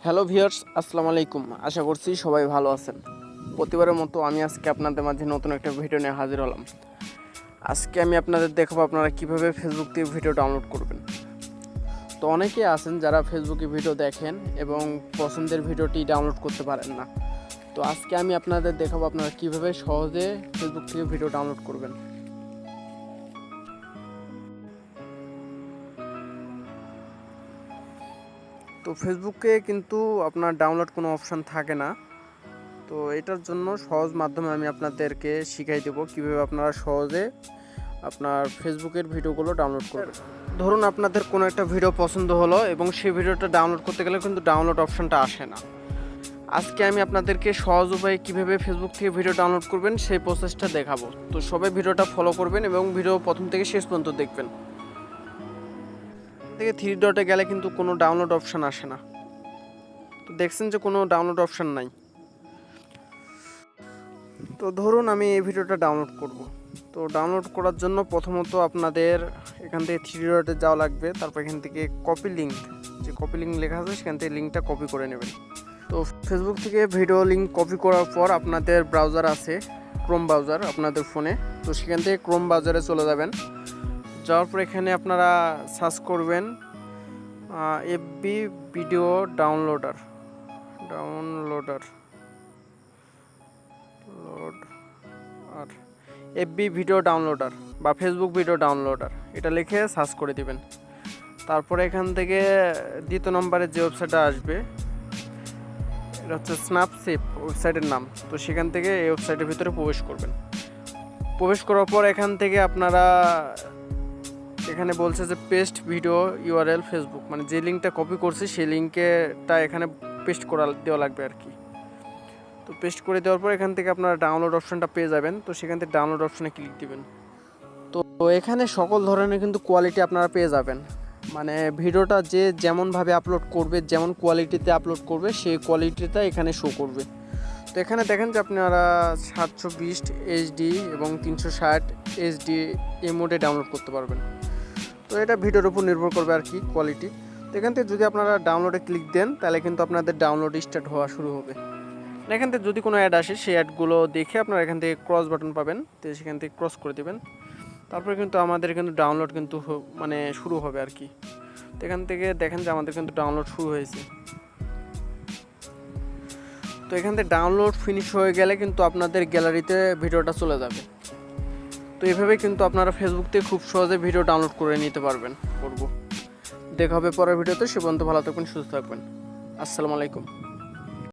Hello viewers, আসসালামু আলাইকুম। আশা করছি সবাই ভালো আছেন। প্রতিবারের মতো আমি আজকে আপনাদের মাঝে নতুন একটা ভিডিও নিয়ে হাজির হলাম। আজকে আমি আপনাদের দেখাবো আপনারা কিভাবে ফেসবুক থেকে ভিডিও ডাউনলোড করবেন। তো অনেকেই আছেন যারা ফেসবুকে ভিডিও দেখেন এবং পছন্দের ভিডিওটি ডাউনলোড করতে পারেন না। তো আজকে আমি আপনাদের দেখাবো আপনারা কিভাবে সহজে ফেসবুক থেকে ভিডিও ডাউনলোড করবেন। তো ফেসবুকে কিন্তু আপনার ডাউনলোড কোনো অপশান থাকে না। তো এটার জন্য সহজ মাধ্যমে আমি আপনাদেরকে শিখাই দেবো কীভাবে আপনারা সহজে আপনার ফেসবুকের ভিডিওগুলো ডাউনলোড করবেন। ধরুন আপনাদের কোনো একটা ভিডিও পছন্দ হলো এবং সেই ভিডিওটা ডাউনলোড করতে গেলে কিন্তু ডাউনলোড অপশানটা আসে না। আজকে আমি আপনাদেরকে সহজ উপায়ে কীভাবে ফেসবুক থেকে ভিডিও ডাউনলোড করবেন সেই প্রসেসটা দেখাবো। তো সবাই ভিডিওটা ফলো করবেন এবং ভিডিও প্রথম থেকে শেষ পর্যন্ত দেখবেন। থেকে 3 ডটে গেলে কিন্তু কোনো ডাউনলোড অপশান আসে না। তো দেখছেন যে কোনো ডাউনলোড অপশান নাই। তো ধরুন আমি এই ভিডিওটা ডাউনলোড করব। তো ডাউনলোড করার জন্য প্রথমত আপনাদের এখান থেকে 3 ডটে যাওয়া লাগবে। তারপর এখান থেকে কপি লিঙ্ক, যে কপি লিঙ্ক লেখা আছে সেখান থেকে লিঙ্কটা কপি করে নেবেন। তো ফেসবুক থেকে ভিডিও লিঙ্ক কপি করার পর আপনাদের ব্রাউজার আছে, ক্রোম ব্রাউজার আপনাদের ফোনে। তো সেখান থেকে ক্রোম ব্রাউজারে চলে যাবেন। যাওয়ার পর এখানে আপনারা সার্চ করবেন এফবি ভিডিও ডাউনলোডার আর এফবি ভিডিও ডাউনলোডার বা ফেসবুক ভিডিও ডাউনলোডার এটা লিখে সার্চ করে দিবেন। তারপরে এখান থেকে দ্বিতীয় নম্বরে যে ওয়েবসাইটটা আসবে এটা হচ্ছে স্ন্যাপসিপ ওয়েবসাইটের নাম। তো সেখান থেকে এই ওয়েবসাইটের ভিতরে প্রবেশ করবেন। প্রবেশ করার পর এখান থেকে আপনারা এখানে বলছে যে পেস্ট ভিডিও ইউআরএল ফেসবুক, মানে যে লিঙ্কটা কপি করছি সেই লিঙ্কটা এখানে পেস্ট করা দেওয়া লাগবে আর কি। তো পেস্ট করে দেওয়ার পর এখান থেকে আপনারা ডাউনলোড অপশানটা পেয়ে যাবেন। তো সেখান থেকে ডাউনলোড অপশানে ক্লিক দিবেন। তো এখানে সকল ধরনের কিন্তু কোয়ালিটি আপনারা পেয়ে যাবেন, মানে ভিডিওটা যে যেমনভাবে আপলোড করবে, যেমন কোয়ালিটিতে আপলোড করবে সেই কোয়ালিটিটা এখানে শো করবে। তো এখানে দেখেন যে আপনারা 720 এইচডি এবং 360 এইচডি এই মোডে ডাউনলোড করতে পারবেন। তো এটা ভিডিওর উপর নির্ভর করবে আর কি কোয়ালিটি। তো এখান থেকে যদি আপনারা ডাউনলোডে ক্লিক দেন তাহলে কিন্তু আপনাদের ডাউনলোড স্টার্ট হওয়া শুরু হবে। এখান থেকে যদি কোনো অ্যাড আসে সেই অ্যাডগুলো দেখে আপনারা এখান থেকে ক্রস বাটন পাবেন, তো সেখান থেকে ক্রস করে দেবেন। তারপরে কিন্তু আমাদের কিন্তু ডাউনলোড কিন্তু মানে শুরু হবে আর কি। তো এখান থেকে দেখেন যে আমাদের কিন্তু ডাউনলোড শুরু হয়েছে। তো এখান থেকে ডাউনলোড ফিনিশ হয়ে গেলে কিন্তু আপনাদের গ্যালারিতে ভিডিওটা চলে যাবে। তো এভাবে কিন্তু আপনারা ফেসবুক থেকে খুব সহজে ভিডিও ডাউনলোড করে নিতে পারবেন। দেখা হবে পরের ভিডিওতে। সে পর্যন্ত ভালো থাকবেন, সুস্থ থাকবেন। আসসালামু আলাইকুম।